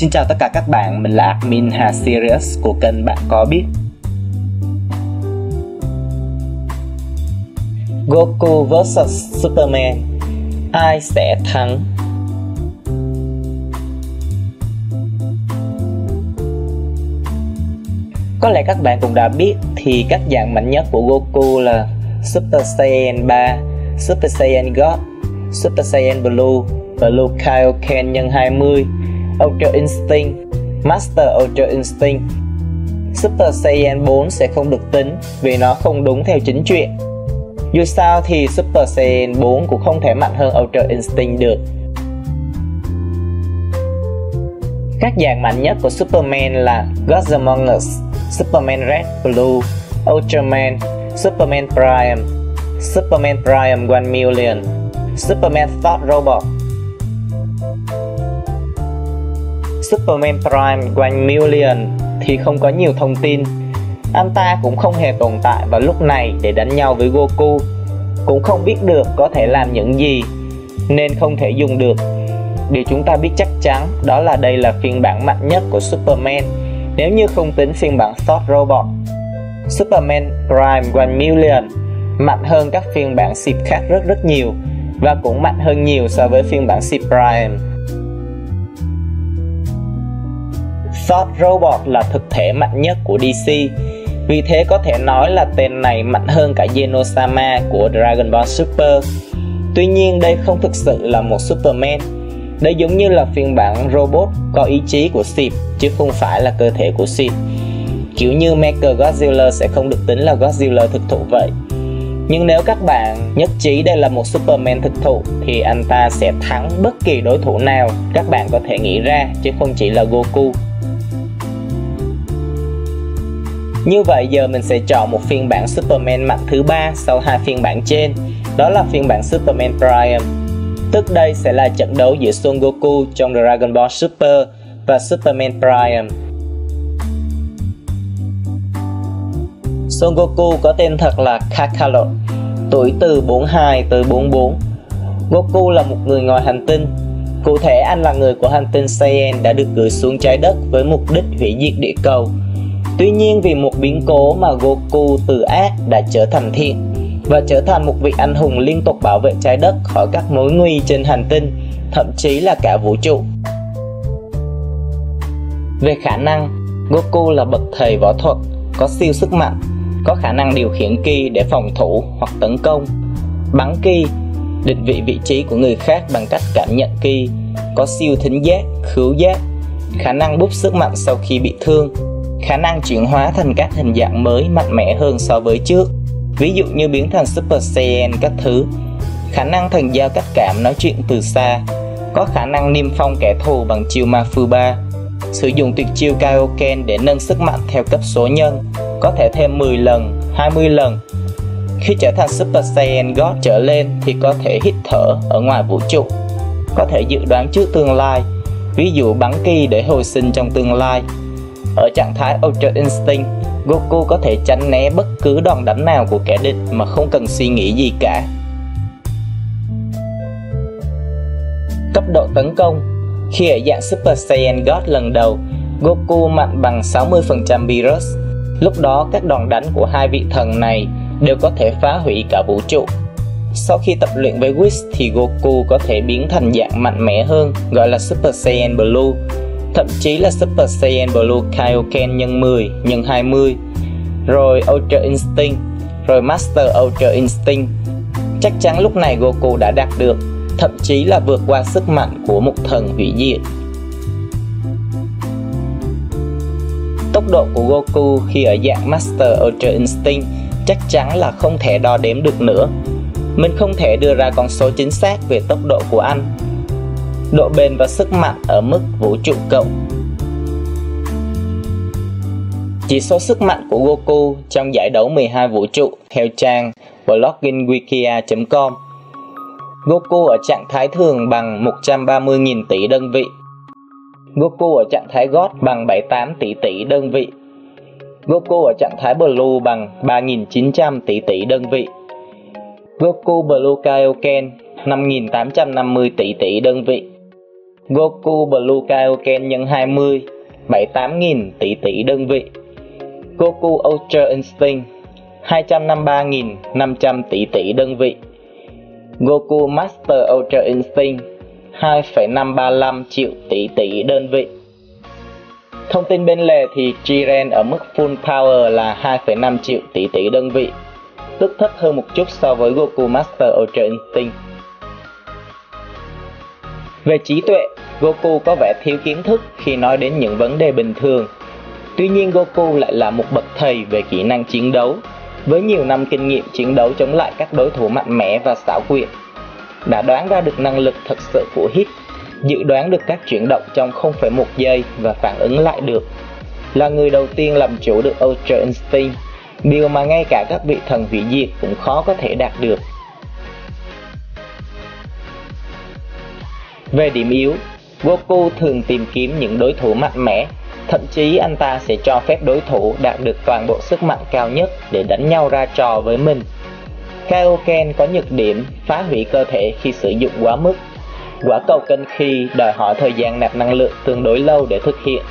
Xin chào tất cả các bạn, mình là admin Hà Sirius của kênh Bạn Có Biết. Goku vs Superman, ai sẽ thắng? Có lẽ các bạn cũng đã biết thì các dạng mạnh nhất của Goku là Super Saiyan 3, Super Saiyan God, Super Saiyan Blue, Blue Kaioken nhân 20, Ultra Instinct, Master Ultra Instinct. Super Saiyan 4 sẽ không được tính vì nó không đúng theo chính truyện. Dù sao thì Super Saiyan 4 cũng không thể mạnh hơn Ultra Instinct được. Các dạng mạnh nhất của Superman là Gods Among Us, Superman Red Blue, Ultraman, Superman Prime, Superman Prime 1 million, Superman Thought Robot. Superman Prime 1 million thì không có nhiều thông tin. Anh ta cũng không hề tồn tại vào lúc này để đánh nhau với Goku, cũng không biết được có thể làm những gì nên không thể dùng được. Điều chúng ta biết chắc chắn đó là đây là phiên bản mạnh nhất của Superman, nếu như không tính phiên bản Thought Robot. Superman Prime 1 million mạnh hơn các phiên bản SIP khác rất nhiều và cũng mạnh hơn nhiều so với phiên bản SIP Prime. Thought Robot là thực thể mạnh nhất của DC, vì thế có thể nói là tên này mạnh hơn cả Genosama của Dragon Ball Super. Tuy nhiên đây không thực sự là một Superman. Đây giống như là phiên bản robot có ý chí của SIP chứ không phải là cơ thể của SIP. Kiểu như Mechagodzilla sẽ không được tính là Godzilla thực thụ vậy. Nhưng nếu các bạn nhất trí đây là một Superman thực thụ thì anh ta sẽ thắng bất kỳ đối thủ nào các bạn có thể nghĩ ra chứ không chỉ là Goku. Như vậy giờ mình sẽ chọn một phiên bản Superman mạnh thứ 3 sau hai phiên bản trên, đó là phiên bản Superman Prime. Tức đây sẽ là trận đấu giữa Son Goku trong Dragon Ball Super và Superman Prime. Son Goku có tên thật là Kakarot, tuổi từ 42 tới 44. Goku là một người ngoài hành tinh. Cụ thể anh là người của hành tinh Saiyan đã được gửi xuống trái đất với mục đích hủy diệt địa cầu. Tuy nhiên vì một biến cố mà Goku từ ác đã trở thành thiện và trở thành một vị anh hùng liên tục bảo vệ trái đất khỏi các mối nguy trên hành tinh, thậm chí là cả vũ trụ. Về khả năng, Goku là bậc thầy võ thuật, có siêu sức mạnh, có khả năng điều khiển ki để phòng thủ hoặc tấn công, bắn ki, định vị vị trí của người khác bằng cách cảm nhận ki, có siêu thính giác, khứu giác, khả năng búp sức mạnh sau khi bị thương, khả năng chuyển hóa thành các hình dạng mới mạnh mẽ hơn so với trước, ví dụ như biến thành Super Saiyan các thứ, khả năng thần giao cách cảm nói chuyện từ xa, có khả năng niêm phong kẻ thù bằng chiêu Mafuba, sử dụng tuyệt chiêu Kaioken để nâng sức mạnh theo cấp số nhân, có thể thêm 10 lần, 20 lần. Khi trở thành Super Saiyan God trở lên thì có thể hít thở ở ngoài vũ trụ, có thể dự đoán trước tương lai, ví dụ bắn ki để hồi sinh trong tương lai. Ở trạng thái Ultra Instinct, Goku có thể tránh né bất cứ đòn đánh nào của kẻ địch mà không cần suy nghĩ gì cả. Cấp độ tấn công. Khi ở dạng Super Saiyan God lần đầu, Goku mạnh bằng 60% Beerus. Lúc đó các đòn đánh của hai vị thần này đều có thể phá hủy cả vũ trụ. Sau khi tập luyện với Whis thì Goku có thể biến thành dạng mạnh mẽ hơn, gọi là Super Saiyan Blue, thậm chí là Super Saiyan Blue Kaioken nhân 10, nhân 20, rồi Ultra Instinct, rồi Master Ultra Instinct. Chắc chắn lúc này Goku đã đạt được, thậm chí là vượt qua sức mạnh của một thần hủy diệt. Tốc độ của Goku khi ở dạng Master Ultra Instinct chắc chắn là không thể đo đếm được nữa. Mình không thể đưa ra con số chính xác về tốc độ của anh. Độ bền và sức mạnh ở mức vũ trụ cộng. Chỉ số sức mạnh của Goku trong giải đấu 12 vũ trụ theo trang bloggingwikia.com. Goku ở trạng thái thường bằng 130.000 tỷ đơn vị. Goku ở trạng thái God bằng 78 tỷ tỷ đơn vị. Goku ở trạng thái Blue bằng 3.900 tỷ tỷ đơn vị. Goku Blue Kaioken 5.850 tỷ tỷ đơn vị. Goku Blue Kaioken nhân 20, 78.000 tỷ tỷ đơn vị. Goku Ultra Instinct, 253.500 tỷ tỷ đơn vị. Goku Master Ultra Instinct, 2,535 triệu tỷ tỷ đơn vị. Thông tin bên lề thì Jiren ở mức full power là 2,5 triệu tỷ tỷ đơn vị, tức thấp hơn một chút so với Goku Master Ultra Instinct. Về trí tuệ, Goku có vẻ thiếu kiến thức khi nói đến những vấn đề bình thường. Tuy nhiên Goku lại là một bậc thầy về kỹ năng chiến đấu, với nhiều năm kinh nghiệm chiến đấu chống lại các đối thủ mạnh mẽ và xảo quyệt. Đã đoán ra được năng lực thật sự của Hit, dự đoán được các chuyển động trong 0,1 giây và phản ứng lại được. Là người đầu tiên làm chủ được Ultra Instinct, điều mà ngay cả các vị thần hủy diệt cũng khó có thể đạt được. Về điểm yếu, Goku thường tìm kiếm những đối thủ mạnh mẽ, thậm chí anh ta sẽ cho phép đối thủ đạt được toàn bộ sức mạnh cao nhất để đánh nhau ra trò với mình. Kaioken có nhược điểm phá hủy cơ thể khi sử dụng quá mức. Quả cầu cân khi đòi hỏi thời gian nạp năng lượng tương đối lâu để thực hiện.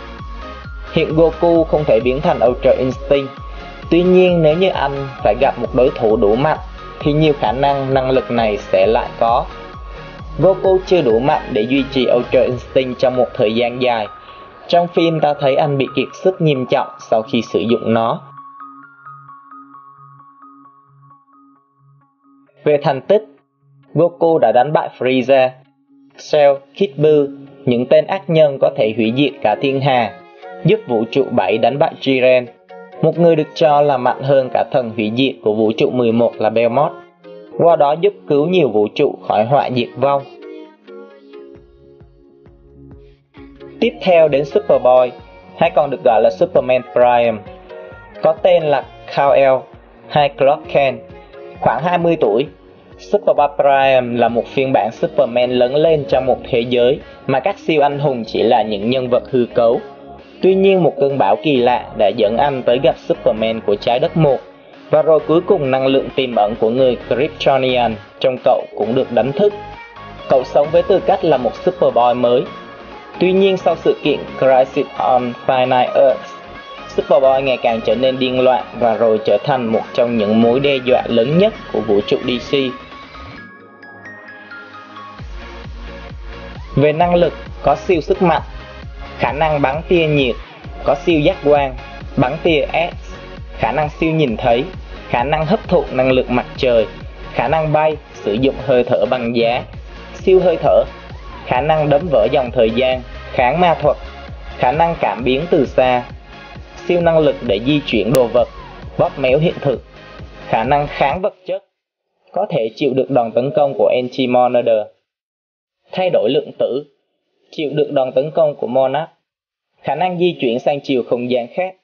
Hiện Goku không thể biến thành Ultra Instinct, tuy nhiên nếu như anh phải gặp một đối thủ đủ mạnh thì nhiều khả năng năng lực này sẽ lại có. Goku chưa đủ mạnh để duy trì Ultra Instinct trong một thời gian dài. Trong phim ta thấy anh bị kiệt sức nghiêm trọng sau khi sử dụng nó. Về thành tích, Goku đã đánh bại Frieza, Cell, Kid Buu, những tên ác nhân có thể hủy diệt cả thiên hà, giúp vũ trụ 7 đánh bại Jiren, một người được cho là mạnh hơn cả thần hủy diệt của vũ trụ 11 là Belmont, qua đó giúp cứu nhiều vũ trụ khỏi họa diệt vong. Tiếp theo đến Superboy, hay còn được gọi là Superman Prime, có tên là Kal-El hay Clark Kent, khoảng 20 tuổi. Superboy Prime là một phiên bản Superman lớn lên trong một thế giới mà các siêu anh hùng chỉ là những nhân vật hư cấu. Tuy nhiên một cơn bão kỳ lạ đã dẫn anh tới gặp Superman của trái đất 1, và rồi cuối cùng năng lượng tiềm ẩn của người Kryptonian trong cậu cũng được đánh thức. Cậu sống với tư cách là một Superboy mới. Tuy nhiên sau sự kiện Crisis on Finite Earth, Superboy ngày càng trở nên điên loạn và rồi trở thành một trong những mối đe dọa lớn nhất của vũ trụ DC. Về năng lực, có siêu sức mạnh, khả năng bắn tia nhiệt, có siêu giác quan, bắn tia X, khả năng siêu nhìn thấy, khả năng hấp thụ năng lượng mặt trời, khả năng bay, sử dụng hơi thở băng giá, siêu hơi thở, khả năng đấm vỡ dòng thời gian, kháng ma thuật, khả năng cảm biến từ xa, siêu năng lực để di chuyển đồ vật, bóp méo hiện thực, khả năng kháng vật chất, có thể chịu được đòn tấn công của Anti-Monitor, thay đổi lượng tử, chịu được đòn tấn công của Monarch, khả năng di chuyển sang chiều không gian khác.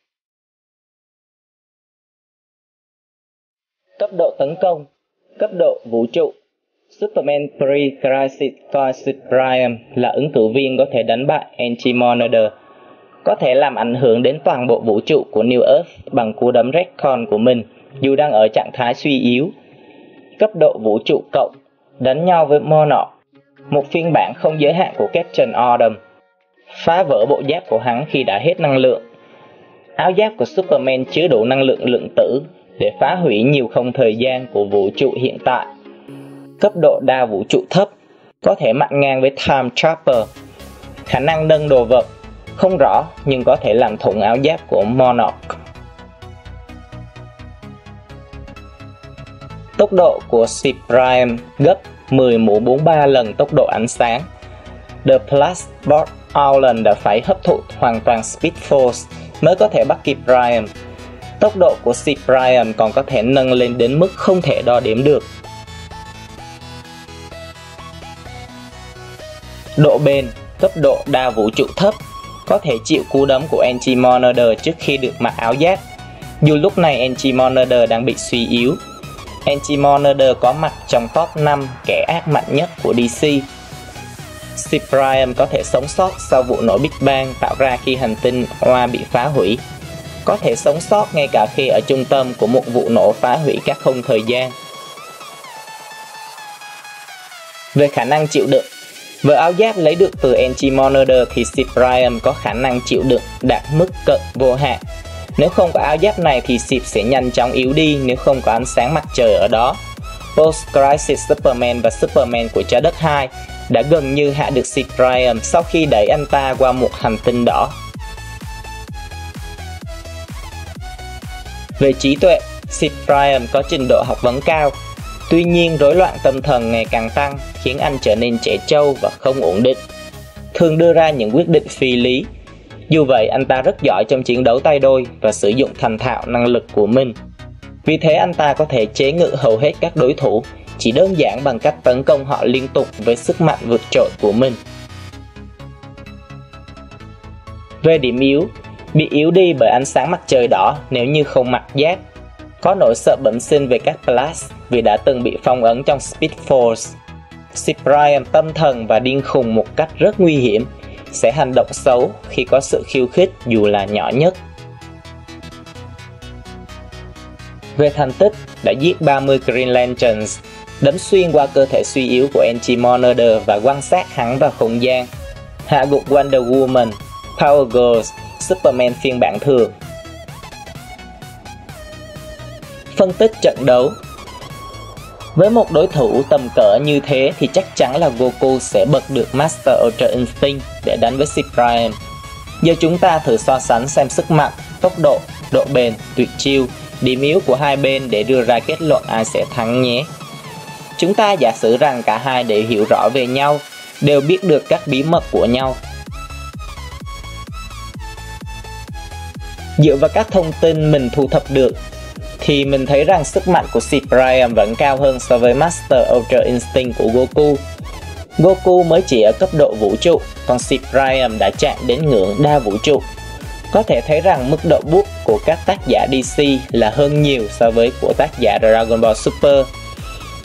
Cấp độ tấn công, cấp độ vũ trụ. Superman Pre-Crisis Crisis Prime là ứng cử viên có thể đánh bại Anti-Monitor, có thể làm ảnh hưởng đến toàn bộ vũ trụ của New Earth bằng cú đấm retcon của mình dù đang ở trạng thái suy yếu. Cấp độ vũ trụ cộng, đánh nhau với Monarch, một phiên bản không giới hạn của Captain Autumn, phá vỡ bộ giáp của hắn khi đã hết năng lượng. Áo giáp của Superman chứa đủ năng lượng lượng tử để phá hủy nhiều không thời gian của vũ trụ hiện tại. Cấp độ đa vũ trụ thấp, có thể mặn ngang với Time Trapper, khả năng nâng đồ vật, không rõ nhưng có thể làm thủng áo giáp của Monarch. Tốc độ của C-Prime gấp 10-43 lần tốc độ ánh sáng. The Bloodsport Island đã phải hấp thụ hoàn toàn Speed Force mới có thể bắt kịp Prime. Tốc độ của C-Prime còn có thể nâng lên đến mức không thể đo đếm được. Độ bền, cấp độ đa vũ trụ thấp, có thể chịu cú đấm của Anti-Monitor trước khi được mặc áo giáp, dù lúc này Anti-Monitor đang bị suy yếu. Anti-Monitor có mặt trong top 5 kẻ ác mạnh nhất của DC. C-Prime có thể sống sót sau vụ nổ Big Bang tạo ra khi hành tinh Oa bị phá hủy, có thể sống sót ngay cả khi ở trung tâm của một vụ nổ phá hủy các khung thời gian. Về khả năng chịu đựng, Với áo giáp lấy được từ Enchi Monarder thì Sith Priam có khả năng chịu đựng đạt mức cận vô hạn. Nếu không có áo giáp này thì Sith sẽ nhanh chóng yếu đi nếu không có ánh sáng mặt trời ở đó. Post-Crisis Superman và Superman của Trái Đất 2 đã gần như hạ được Sith Priam sau khi đẩy anh ta qua một hành tinh đỏ. Về trí tuệ, Sith Priam có trình độ học vấn cao. Tuy nhiên, rối loạn tâm thần ngày càng tăng khiến anh trở nên trẻ trâu và không ổn định, thường đưa ra những quyết định phi lý. Dù vậy, anh ta rất giỏi trong chiến đấu tay đôi và sử dụng thành thạo năng lực của mình. Vì thế, anh ta có thể chế ngự hầu hết các đối thủ chỉ đơn giản bằng cách tấn công họ liên tục với sức mạnh vượt trội của mình. Về điểm yếu, bị yếu đi bởi ánh sáng mặt trời đỏ nếu như không mặc giáp. Có nỗi sợ bẩm sinh về các Blast vì đã từng bị phong ấn trong Speed Force. Sith Priam tâm thần và điên khùng một cách rất nguy hiểm, sẽ hành động xấu khi có sự khiêu khích dù là nhỏ nhất. Về thành tích, đã giết 30 Green Lanterns, đấm xuyên qua cơ thể suy yếu của Enchi Monarder và quan sát hắn vào không gian, hạ gục Wonder Woman, Power Girls, Superman phiên bản thường. Phân tích trận đấu. Với một đối thủ tầm cỡ như thế thì chắc chắn là Goku sẽ bật được Master Ultra Instinct để đánh với Sith Priam. Giờ chúng ta thử so sánh xem sức mạnh, tốc độ, độ bền, tuyệt chiêu, điểm yếu của hai bên để đưa ra kết luận ai sẽ thắng nhé. Chúng ta giả sử rằng cả hai đều hiểu rõ về nhau, đều biết được các bí mật của nhau. Dựa vào các thông tin mình thu thập được, thì mình thấy rằng sức mạnh của Sith Priam vẫn cao hơn so với Master Ultra Instinct của Goku. Goku mới chỉ ở cấp độ vũ trụ, còn Sith Priam đã chạm đến ngưỡng đa vũ trụ. Có thể thấy rằng mức độ boost của các tác giả DC là hơn nhiều so với của tác giả Dragon Ball Super.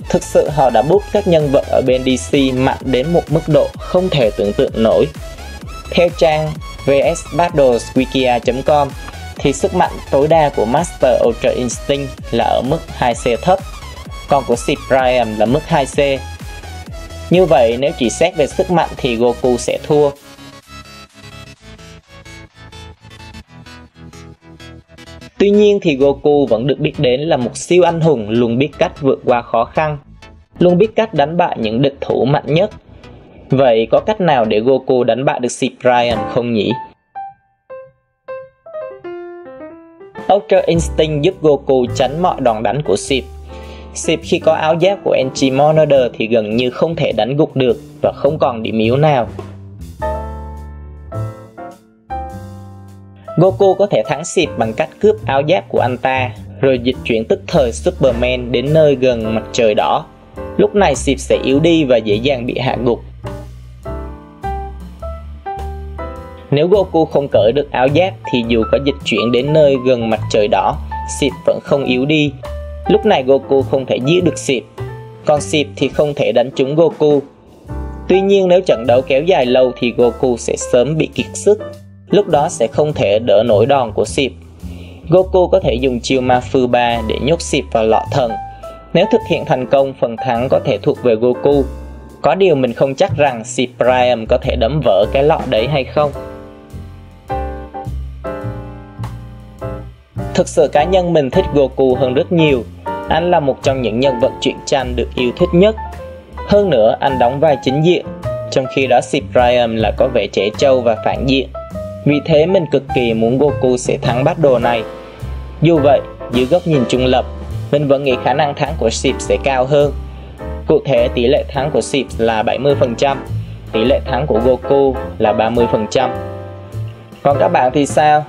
Thực sự họ đã boost các nhân vật ở bên DC mạnh đến một mức độ không thể tưởng tượng nổi. Theo trang vsbattleswikia.com thì sức mạnh tối đa của Master Ultra Instinct là ở mức 2C thấp, còn của Sith Priam là mức 2C. Như vậy nếu chỉ xét về sức mạnh thì Goku sẽ thua. Tuy nhiên thì Goku vẫn được biết đến là một siêu anh hùng luôn biết cách vượt qua khó khăn, luôn biết cách đánh bại những địch thủ mạnh nhất. Vậy có cách nào để Goku đánh bại được Sith Priam không nhỉ? Ultra Instinct giúp Goku tránh mọi đòn đánh của Sith. Sith khi có áo giáp của Enchi Monarder thì gần như không thể đánh gục được và không còn điểm yếu nào. Goku có thể thắng Sith bằng cách cướp áo giáp của anh ta, rồi dịch chuyển tức thời Superman đến nơi gần mặt trời đỏ. Lúc này Sith sẽ yếu đi và dễ dàng bị hạ gục. Nếu Goku không cởi được áo giáp thì dù có dịch chuyển đến nơi gần mặt trời đỏ, Sith vẫn không yếu đi. Lúc này Goku không thể giết được Sith, còn Sith thì không thể đánh trúng Goku. Tuy nhiên nếu trận đấu kéo dài lâu thì Goku sẽ sớm bị kiệt sức, lúc đó sẽ không thể đỡ nổi đòn của Sith. Goku có thể dùng chiêu Mafu 3 để nhốt Sith vào lọ thần. Nếu thực hiện thành công, phần thắng có thể thuộc về Goku. Có điều mình không chắc rằng Sith Priam có thể đấm vỡ cái lọ đấy hay không. Thực sự cá nhân mình thích Goku hơn rất nhiều. Anh là một trong những nhân vật truyện tranh được yêu thích nhất. Hơn nữa anh đóng vai chính diện, trong khi đó Sith Priam là có vẻ trẻ trâu và phản diện. Vì thế mình cực kỳ muốn Goku sẽ thắng battle này. Dù vậy, dưới góc nhìn trung lập, mình vẫn nghĩ khả năng thắng của Sith sẽ cao hơn. Cụ thể tỷ lệ thắng của Sith là 70%, tỷ lệ thắng của Goku là 30%. Còn các bạn thì sao?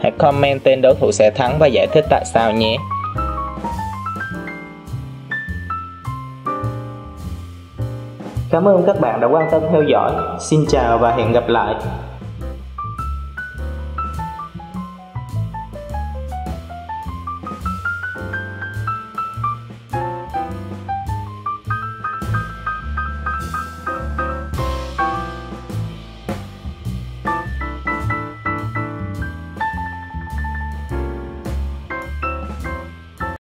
Hãy comment tên đối thủ sẽ thắng và giải thích tại sao nhé. Cảm ơn các bạn đã quan tâm theo dõi. Xin chào và hẹn gặp lại.